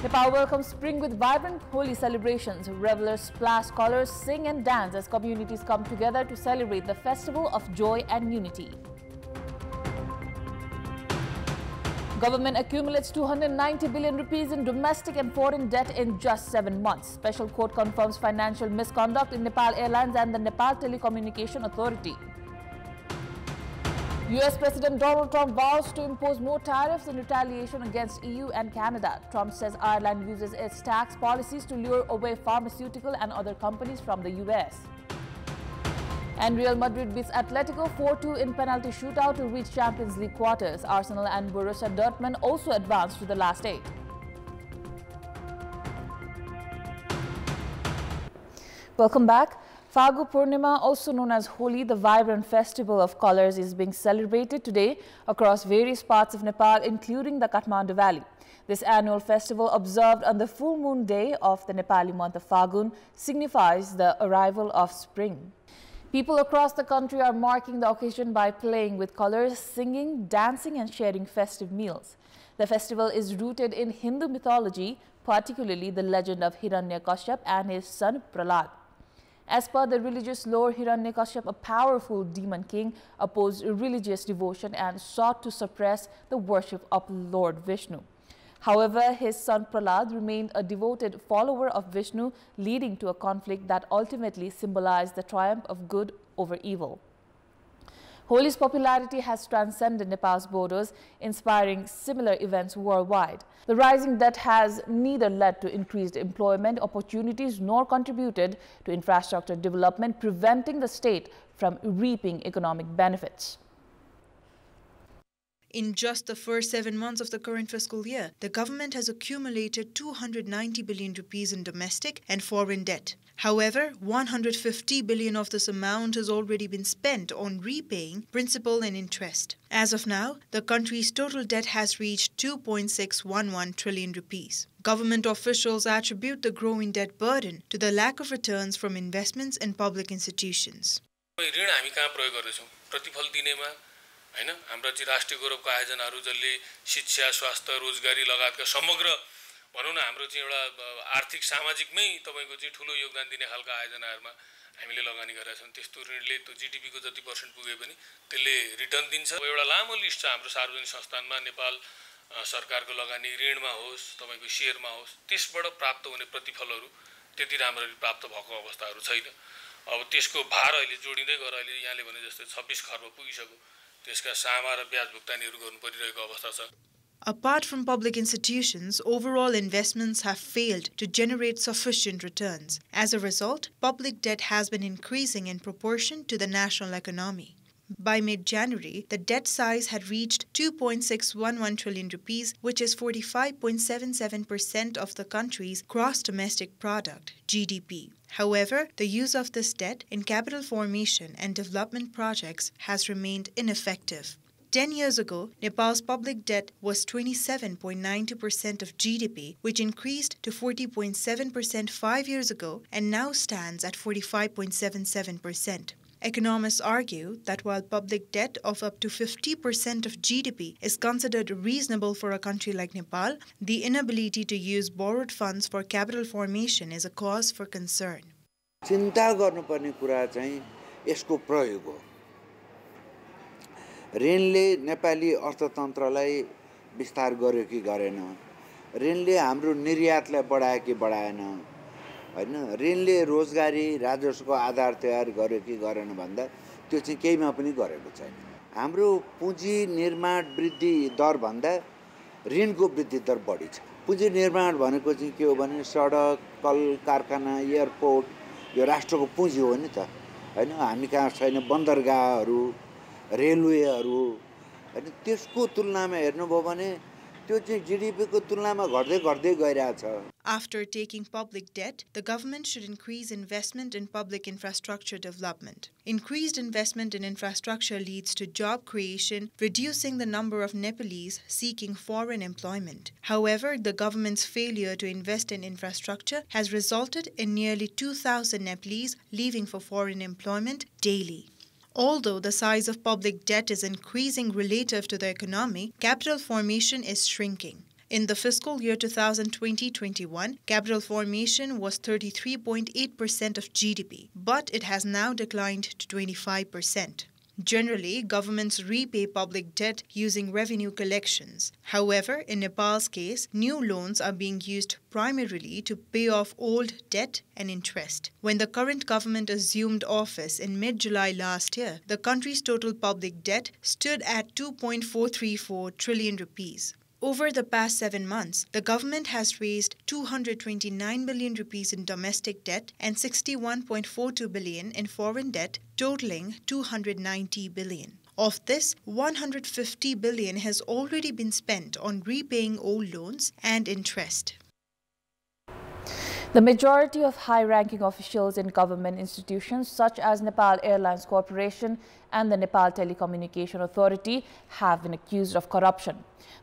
Nepal welcomes spring with vibrant Holi celebrations. Revelers splash colors, sing and dance as communities come together to celebrate the festival of joy and unity. Government accumulates 290 billion rupees in domestic and foreign debt in just 7 months. Special court confirms financial misconduct in Nepal Airlines and the Nepal Telecommunication Authority. US President Donald Trump vows to impose more tariffs in retaliation against EU and Canada. Trump says Ireland uses its tax policies to lure away pharmaceutical and other companies from the US. And Real Madrid beats Atletico 4-2 in penalty shootout to reach Champions League quarters. Arsenal and Borussia Dortmund also advanced to the last 8. Welcome back. Phagu Purnima, also known as Holi, the vibrant festival of colors, is being celebrated today across various parts of Nepal, including the Kathmandu Valley. This annual festival, observed on the full moon day of the Nepali month of Phagun, signifies the arrival of spring. People across the country are marking the occasion by playing with colors, singing, dancing and sharing festive meals. The festival is rooted in Hindu mythology, particularly the legend of Hiranyakashyap and his son Prahlad. As per the religious lore, Hiranyakashyap, a powerful demon king, opposed religious devotion and sought to suppress the worship of Lord Vishnu. However, his son Prahlad remained a devoted follower of Vishnu, leading to a conflict that ultimately symbolized the triumph of good over evil. Holi's popularity has transcended Nepal's borders, inspiring similar events worldwide. The rising debt has neither led to increased employment opportunities nor contributed to infrastructure development, preventing the state from reaping economic benefits. In just the first 7 months of the current fiscal year, the government has accumulated 290 billion rupees in domestic and foreign debt. However, 150 billion of this amount has already been spent on repaying principal and interest. As of now, the country's total debt has reached 2.611 trillion rupees. Government officials attribute the growing debt burden to the lack of returns from investments in public institutions. हैन हाम्रो चाहिँ राष्ट्रिय गौरवको आयोजनाहरु जसले शिक्षा स्वास्थ्य रोजगारी लगायतका समग्र भनौं न हाम्रो चाहिँ एउटा आर्थिक सामाजिकमै तपाईको चाहिँ ठूलो योगदान दिने खालका आयोजनाहरुमा हामीले लगानी गरेका छौं त्यस्तो ऋणले त्यो जीडीपी को जति % पुगे पनि त्यसले रिटर्न दिन्छ एउटा लामो लिस्ट छ हाम्रो सार्वजनिक संस्थानमा नेपाल सरकारको लगानी ऋणमा होस् तपाईको शेयरमा होस् त्यसबाट प्राप्त हुने प्रतिफलहरु त्यति राम्ररी प्राप्त भएको अवस्थाहरु छैन अब त्यसको भार अहिले जोडिदै गएर अहिले यहाँले भने जस्तै 26 खर्ब पुगिसक्यो Apart from public institutions, overall investments have failed to generate sufficient returns. As a result, public debt has been increasing in proportion to the national economy. By mid-January, the debt size had reached 2.611 trillion rupees, which is 45.77% of the country's gross domestic product, GDP. However, the use of this debt in capital formation and development projects has remained ineffective. 10 years ago, Nepal's public debt was 27.92% of GDP, which increased to 40.7% 5 years ago and now stands at 45.77%. Economists argue that while public debt of up to 50% of GDP is considered reasonable for a country like Nepal, the inability to use borrowed funds for capital formation is a cause for concern. चिन्ता गर्नुपर्ने कुरा चाहिँ यसको प्रयोग हो ऋणले नेपाली अर्थतन्त्रलाई विस्तार गर्यो कि गरेन ऋणले हाम्रो निर्यातलाई बढायो कि बढाएन हैन ऋणले रोजगारी राजस्वको आधार तयार गर्यो कि गरेन भन्दा त्यो चाहिँ केहीमा पनि गरेको छैन हाम्रो पुँजी निर्माण वृद्धि दर भन्दा ऋणको वृद्धि दर बढी छ पुँजी निर्माण भनेको चाहिँ के हो भने सडक कल कारखाना एयरपोर्ट यो राष्ट्रको पुँजी हो नि त हैन हामी कहाँ छैन बन्दरगाहहरु रेलवेहरु हैन त्यसको तुलनामा हेर्नुभयो भने त्यो चाहिँ जीडीपी को तुलनामा घट्दै घट्दै गइरहेछ After taking public debt, the government should increase investment in public infrastructure development. Increased investment in infrastructure leads to job creation, reducing the number of Nepalese seeking foreign employment. However, the government's failure to invest in infrastructure has resulted in nearly 2,000 Nepalese leaving for foreign employment daily. Although the size of public debt is increasing relative to the economy, capital formation is shrinking. In the fiscal year 2020-21, capital formation was 33.8% of GDP, but it has now declined to 25%. Generally, governments repay public debt using revenue collections. However, in Nepal's case, new loans are being used primarily to pay off old debt and interest. When the current government assumed office in mid-July last year, the country's total public debt stood at 2.434 trillion rupees. Over the past 7 months, the government has raised 229 billion rupees in domestic debt and 61.42 billion in foreign debt, totaling 290 billion. Of this, 150 billion has already been spent on repaying old loans and interest. The majority of high-ranking officials in government institutions such as Nepal Airlines Corporation and the Nepal Telecommunication Authority have been accused of corruption.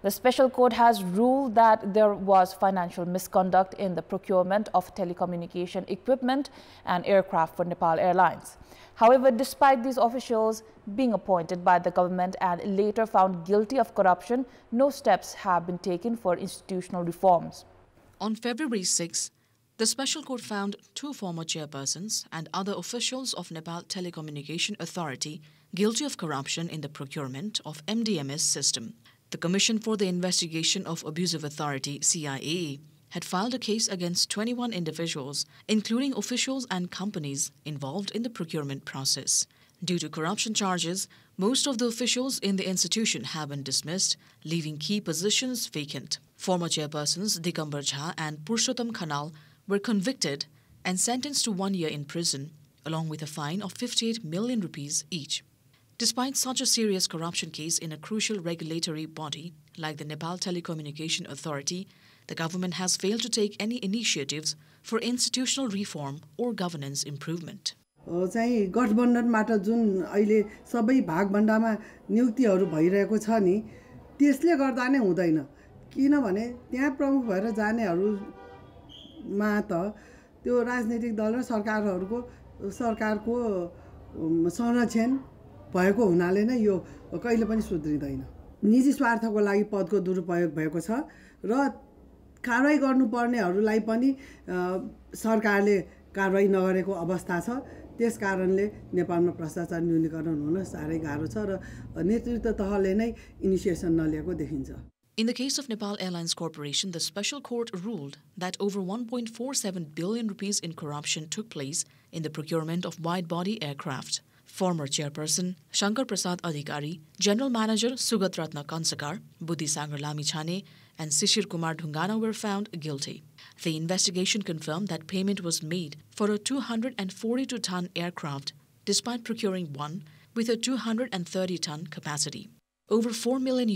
The special court has ruled that there was financial misconduct in the procurement of telecommunication equipment and aircraft for Nepal Airlines. However, despite these officials being appointed by the government and later found guilty of corruption, no steps have been taken for institutional reforms. On February 6, the special court found 2 former chairpersons and other officials of Nepal Telecommunication Authority guilty of corruption in the procurement of MDMS system. The Commission for the Investigation of Abusive Authority, CIAA, had filed a case against 21 individuals, including officials and companies involved in the procurement process. Due to corruption charges, most of the officials in the institution have been dismissed, leaving key positions vacant. Former chairpersons Digambar Jha and Purushottam Khanal were convicted and sentenced to 1 year in prison, along with a fine of 58 million rupees each. Despite such a serious corruption case in a crucial regulatory body like the Nepal Telecommunication Authority, the government has failed to take any initiatives for institutional reform or governance improvement. चाहिँ गठबन्धनबाट जुन अहिले सबै भागभण्डामा नियुक्तिहरू भइरहेको छ नि त्यसले गर्दा नै हुँदैन किनभने त्यहाँ प्रमुख भएर जानेहरूमा त त्यो राजनीतिक दल र सरकारको संरक्षण भएको हुनाले नै यो कहिले पनि सुध्रिदैन निजी स्वार्थको लागि पदको दुरुपयोग भएको छ र कारबाही गर्नुपर्नेहरूलाई पनि सरकारले कारबाही नगरेको अवस्था छ त्यस कारणले नेपालमा भ्रष्टाचार न्यूनीकरण हुन साह्रै गाह्रो छ र नेतृत्व तहले नै इनिसिएसन नलिएको देखिन्छ. In the case of Nepal Airlines Corporation, the special court ruled that over 1.47 billion rupees in corruption took place in the procurement of wide-body aircraft. Former chairperson Shankar Prasad Adhikari, General Manager Sugat Ratna Kansakar, Buddhi Sagar Lamichhane, and Sishir Kumar Dhungana were found guilty. The investigation confirmed that payment was made for a 242-ton aircraft, despite procuring one with a 230-ton capacity. Over $4 million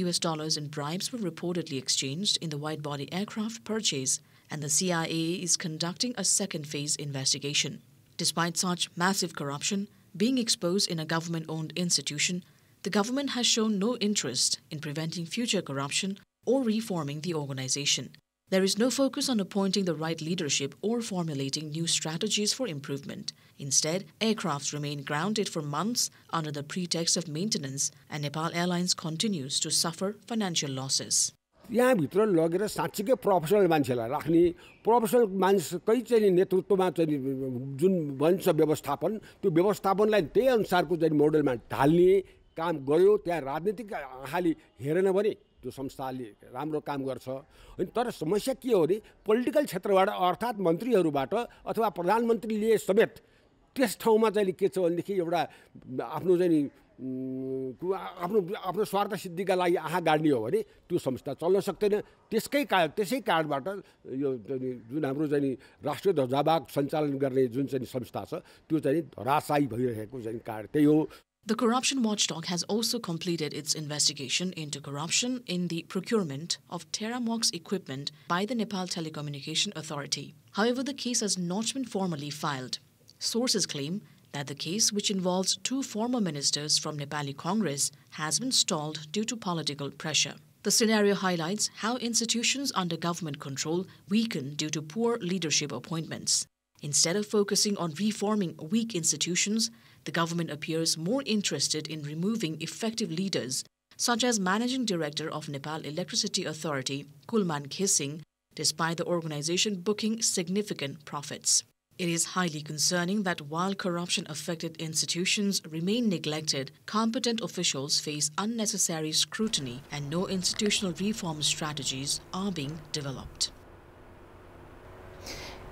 in bribes were reportedly exchanged in the wide-body aircraft purchase, and the CIA is conducting a second-phase investigation. Despite such massive corruption being exposed in a government-owned institution, the government has shown no interest in preventing future corruption or reforming the organization. There is no focus on appointing the right leadership or formulating new strategies for improvement. Instead, aircrafts remain grounded for months under the pretext of maintenance, and Nepal Airlines continues to suffer financial losses. यहाँ भित्र लगेर साच्चै professional मान्छेलाई राख्ने professional मान्छेकै चाहिँ नेतृत्वमा चाहिँ जुन भन्छ व्यवस्थापन त्यो व्यवस्थापनलाई त्यही अनुसारको चाहिँ मोडलमा ढाल्ने काम गर्यो त्यहाँ राजनीतिक आँखाले हेरेन भने त्यो संस्थाले राम्रो काम गर्छ अनि तर समस्या के हो भने पोलिटिकल क्षेत्रबाट अर्थात् मन्त्रीहरूबाट अथवा प्रधानमन्त्रीले समेत त्यस ठाउँमा चाहिँ के छ भनेदेखि एउटा आफ्नो चाहिँ आफ्नो स्वार्थ सिद्धिका लागि आँखा गाड्ने हो भने त्यो संस्था चल्न सक्दैन त्यसै कारणबाट यो जुन हाम्रो चाहिँ राष्ट्रिय ध्वजावाहक सञ्चालन गर्ने जुन चाहिँ संस्था छ त्यो चाहिँ धराशायी भइरहेको चाहिँ कारण त्यही हो. The corruption watchdog has also completed its investigation into corruption in the procurement of Terramox equipment by the Nepal Telecommunication Authority. However, the case has not been formally filed. Sources claim that the case, which involves 2 former ministers from Nepali Congress, has been stalled due to political pressure. The scenario highlights how institutions under government control weaken due to poor leadership appointments. Instead of focusing on reforming weak institutions, the government appears more interested in removing effective leaders such as Managing Director of Nepal Electricity Authority, Kulman Khesing, despite the organization booking significant profits. It is highly concerning that while corruption-affected institutions remain neglected, competent officials face unnecessary scrutiny and no institutional reform strategies are being developed.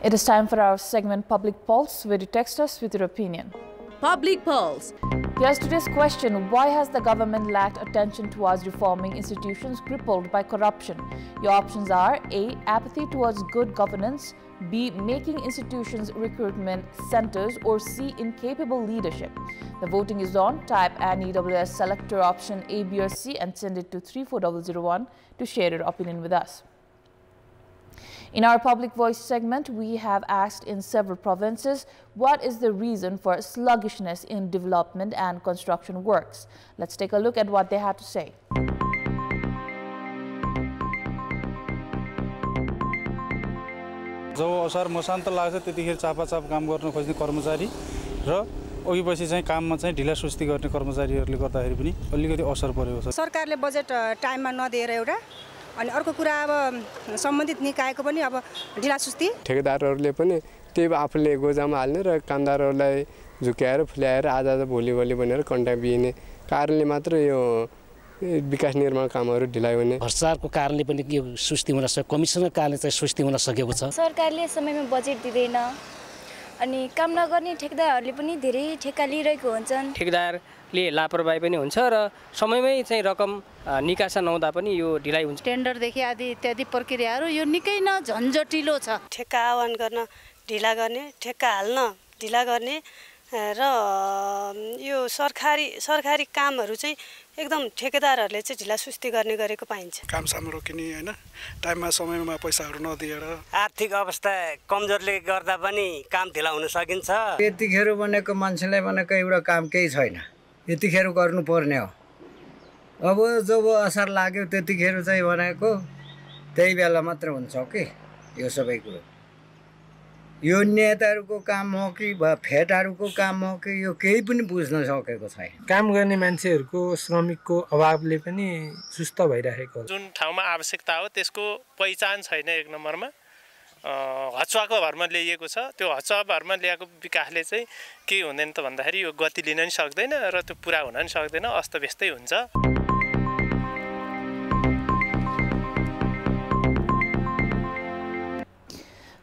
It is time for our segment Public Pulse, where you text us with your opinion. Public Pulse. Here's today's question: why has the government lacked attention towards reforming institutions crippled by corruption? Your options are A. Apathy towards good governance, B. Making institutions recruitment centers, or C. Incapable leadership. The voting is on. Type NEWS selector option A, B or C and send it to 34001 to share your opinion with us. In our Public Voice segment, we have asked in several provinces what is the reason for sluggishness in development and construction works. Let's take a look at what they had to say. जो असार मसान्त लाग्छ त्यतिखेर चापाचाप काम गर्न खोज्ने कर्मचारी र ओहीपछि चाहिँ काममा चाहिँ ढिला सुस्ती गर्ने कर्मचारीहरूले गर्दाखेरि पनि अलिकति असर परेको छ। सरकारले बजेट टाइममा नदिएर एउटा अनि अर्को कुरा अब सम्बन्धित निकायको पनि अब ढिला सुस्ती, ठेकेदारहरूले पनि त्यही आफूले गोजामा हाल्ने र कामदारहरूलाई झुक्याएर फुल्याएर आज भोलि भनेर कन्ट्याक्ट दिने कारणले मात्र यो विकास निर्माण कामहरू ढिलाइ हुने, भ्रष्टाचारको कारणले पनि यो सुस्ती हुन सक्छ, कमिसनको कारणले चाहिँ सुस्ती हुन सकेको छ। सरकारले समयमा बजेट दिँदैन अनि काम नगर्ने ठेकेदारहरूले पनि धेरै ठेक्का लिइरहेको हुन्छन्। ठेकेदारले लापरवाही पनि हुन्छ र समयमै चाहिँ रकम निकासा नहुँदा पनि यो ढिलाइ हुन्छ। टेन्डरदेखि आदि इत्यादि प्रक्रियाहरू यो निकै न झन्झटिलो छ। ठेक्का आह्वान गर्न ढिला गर्ने, ठेक्का हाल्न ढिला गर्ने र यो सरकारी कामहरू चाहिँ एकदम ठेकेदारहरूले चाहिँ ढिला सुस्ती गर्ने गरेको पाइन्छ। काम साम रोकिने हैन, टाइममा समयमा पैसाहरू नदिएर, आर्थिक अवस्था कमजोरले गर्दा पनि काम ढिला हुन सकिन्छ। यतिखेर भनेको मान्छेलाई भनेको एउटा काम केही छैन, यतिखेर गर्नु पर्ने हो। अब जब असर लाग्यो त्यतिखेर चाहिँ भनेको त्यही बेला मात्र हुन्छ के यो सबै कुरो। यो नेताहरूको काम हो कि फेटाहरूको काम हो कि यो केही पनि बुझ्न सकेको छैन। काम गर्ने मान्छेहरूको श्रमिकको अभावले पनि सुस्त भइरहेको हो। जुन ठाउँमा आवश्यकता हो त्यसको पहिचान छैन। एक नम्बरमा हचुवाको भरमा ल्याइएको छ। त्यो हचुवा भरमा ल्याएको विकासले चाहिँ के हुँदैन त भन्दाखेरि यो गति लिन नि सक्दैन र त्यो पुरा हुन नि सक्दैन, अस्तव्यस्तै हुन्छ।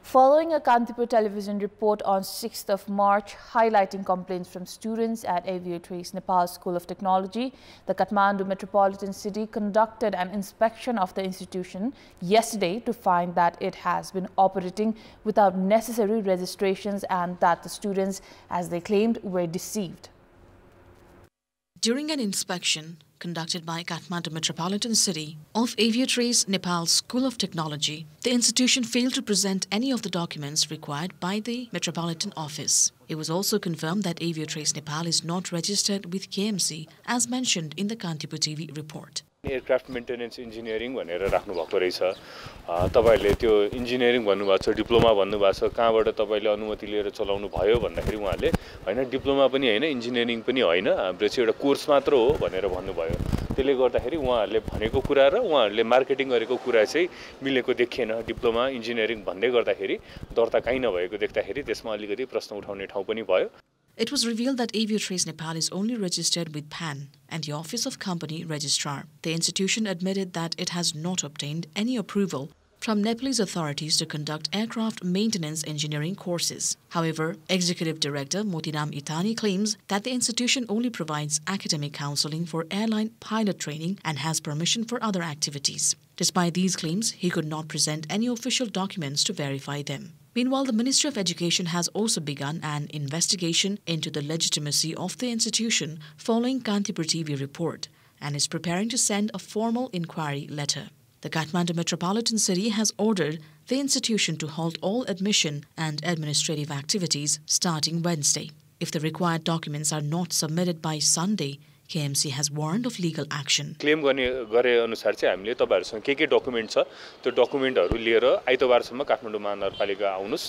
Following a Kantipur television report on 6th of March highlighting complaints from students at Aviatrice Nepal School of Technology, the Kathmandu Metropolitan City conducted an inspection of the institution yesterday to find that it has been operating without necessary registrations and that the students, as they claimed, were deceived. During an inspection conducted by Kathmandu Metropolitan City of Aviatrice Nepal School of Technology, the institution failed to present any of the documents required by the Metropolitan Office. It was also confirmed that Aviatrice Nepal is not registered with KMC as mentioned in the Kantipur TV report. Aircraft maintenance engineering भनेर राख्नु भएको रहेछ। तपाईले त्यो engineering भन्नुभएको छ, diploma भन्नुभएको छ, कहाँबाट तपाईले अनुमति लिएर चलाउनु भयो भन्दाखेरि उहाँले हैन डिप्लोमा पनि हैन इन्जिनियरिङ पनि हैन, हाम्रो चाहिँ एउटा कोर्स मात्र हो भनेर भन्नुभयो। त्यसले गर्दाखेरि उहाँहरूले भनेको कुरा र उहाँहरूले मार्केटिङ गरेको कुरा चाहिँ मिलेको देखिएन। डिप्लोमा इन्जिनियरिङ भन्दै गर्दाखेरि दर्ता कहीँ नभएको देख्दाखेरि त्यसमा अलिकति प्रश्न उठाउने ठाउँ पनि भयो। It was revealed that Aviatrice Nepal is only registered with PAN and the Office of Company Registrar. The institution admitted that it has not obtained any approval from Nepalese authorities to conduct aircraft maintenance engineering courses. However, Executive Director Motiram Itani claims that the institution only provides academic counseling for airline pilot training and has permission for other activities. Despite these claims, he could not present any official documents to verify them. Meanwhile, the Ministry of Education has also begun an investigation into the legitimacy of the institution following Kantipur TV report and is preparing to send a formal inquiry letter. The Kathmandu Metropolitan City has ordered the institution to halt all admission and administrative activities starting Wednesday. If the required documents are not submitted by Sunday, KMC has warned of legal action. Claim गरे अनुसार चाहिँ हामीले तपाईहरुसँग के document छ त्यो डकुमेन्टहरु लिएर आइतबारसम्म काठमाडौँ महानगरपालिका आउनुस्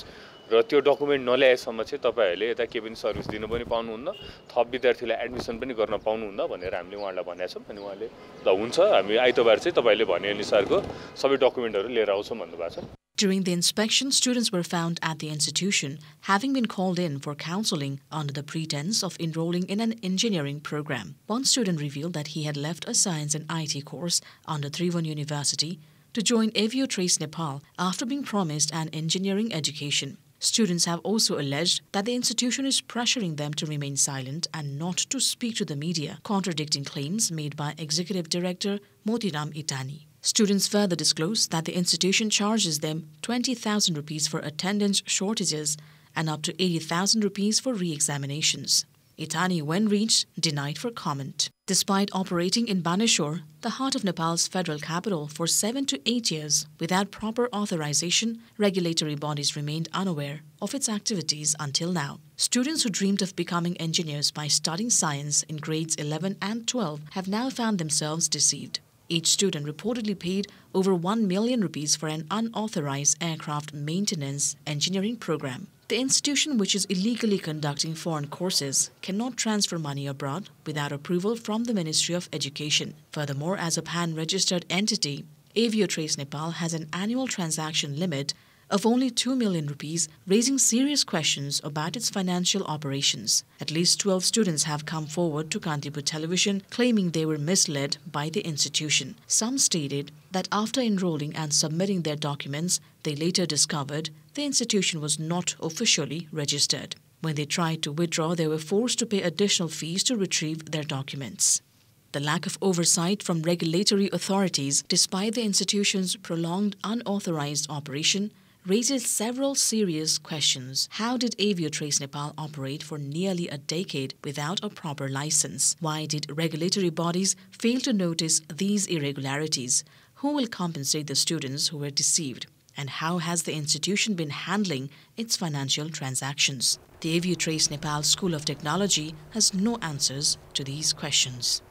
र त्यो डकुमेन्ट नल्याएसम्म चाहिँ तपाईँहरूले यता के पनि सर्भिस दिन पनि पाउनुहुन्न, थप विद्यार्थीलाई एडमिसन पनि गर्न पाउनुहुन्न भनेर हामीले उहाँलाई भनेका छौँ। अनि उहाँले ल हुन्छ, हामी आइतबार चाहिँ तपाईँले भनेअनुसारको सबै डकुमेन्टहरू लिएर आउँछौँ भन्नुभएको छ। During the inspection, students were found at the institution having been called in for counseling under the pretense of enrolling in an engineering program. One student revealed that he had left a science and IT course under Tribhuvan University to join Aviotrace Nepal after being promised an engineering education. Students have also alleged that the institution is pressuring them to remain silent and not to speak to the media, contradicting claims made by Executive Director Motiram Itani. Students further disclosed that the institution charges them 20,000 rupees for attendance shortages and up to 80,000 rupees for re-examinations. Itani, when reached, denied for comment. Despite operating in Baneshore, the heart of Nepal's federal capital, for 7 to 8 years without proper authorization, regulatory bodies remained unaware of its activities until now. Students who dreamed of becoming engineers by studying science in grades 11 and 12 have now found themselves deceived. Each student reportedly paid over 1 million rupees for an unauthorized aircraft maintenance engineering program. The institution, which is illegally conducting foreign courses, cannot transfer money abroad without approval from the Ministry of Education. Furthermore, as a PAN-registered entity, Aviotrace Nepal has an annual transaction limit of only 2 million rupees, raising serious questions about its financial operations. At least 12 students have come forward to Kantipur television claiming they were misled by the institution. Some stated that after enrolling and submitting their documents, they later discovered the institution was not officially registered. When they tried to withdraw, they were forced to pay additional fees to retrieve their documents. The lack of oversight from regulatory authorities, despite the institution's prolonged unauthorized operation, raises several serious questions. How did Aviotrace Nepal operate for nearly a decade without a proper license? Why did regulatory bodies fail to notice these irregularities? Who will compensate the students who were deceived? And how has the institution been handling its financial transactions? The Aviotrace Nepal School of Technology has no answers to these questions.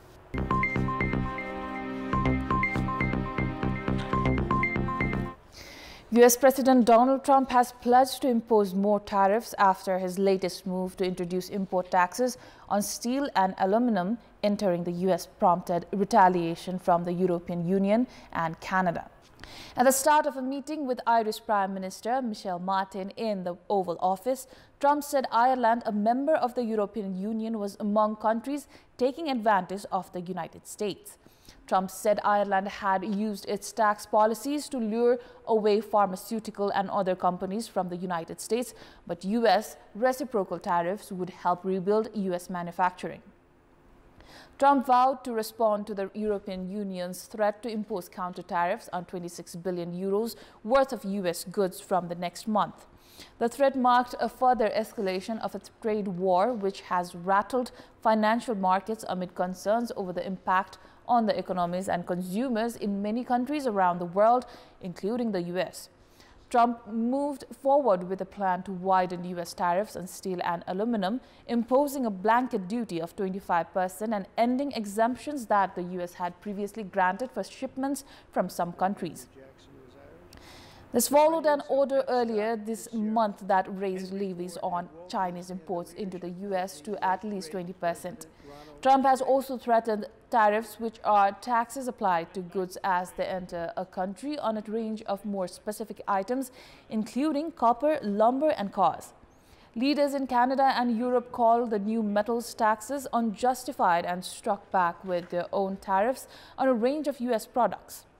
US President Donald Trump has pledged to impose more tariffs after his latest move to introduce import taxes on steel and aluminum entering the US prompted retaliation from the European Union and Canada. At the start of a meeting with Irish Prime Minister Michel Martin in the Oval Office, Trump said Ireland, a member of the European Union, was among countries taking advantage of the United States. Trump said Ireland had used its tax policies to lure away pharmaceutical and other companies from the United States, but U.S. reciprocal tariffs would help rebuild U.S. manufacturing. Trump vowed to respond to the European Union's threat to impose counter tariffs on 26 billion euros worth of U.S. goods from the next month. The threat marked a further escalation of a trade war which has rattled financial markets amid concerns over the impact on the economies and consumers in many countries around the world, including the U.S. Trump moved forward with a plan to widen U.S. tariffs on steel and aluminum, imposing a blanket duty of 25% and ending exemptions that the U.S. had previously granted for shipments from some countries. This followed an order earlier this month that raised levies on Chinese imports into the U.S. to at least 20%. Trump has also threatened tariffs, which are taxes applied to goods as they enter a country on a range of more specific items, including copper, lumber, and cars. Leaders in Canada and Europe called the new metals taxes unjustified and struck back with their own tariffs on a range of U.S. products.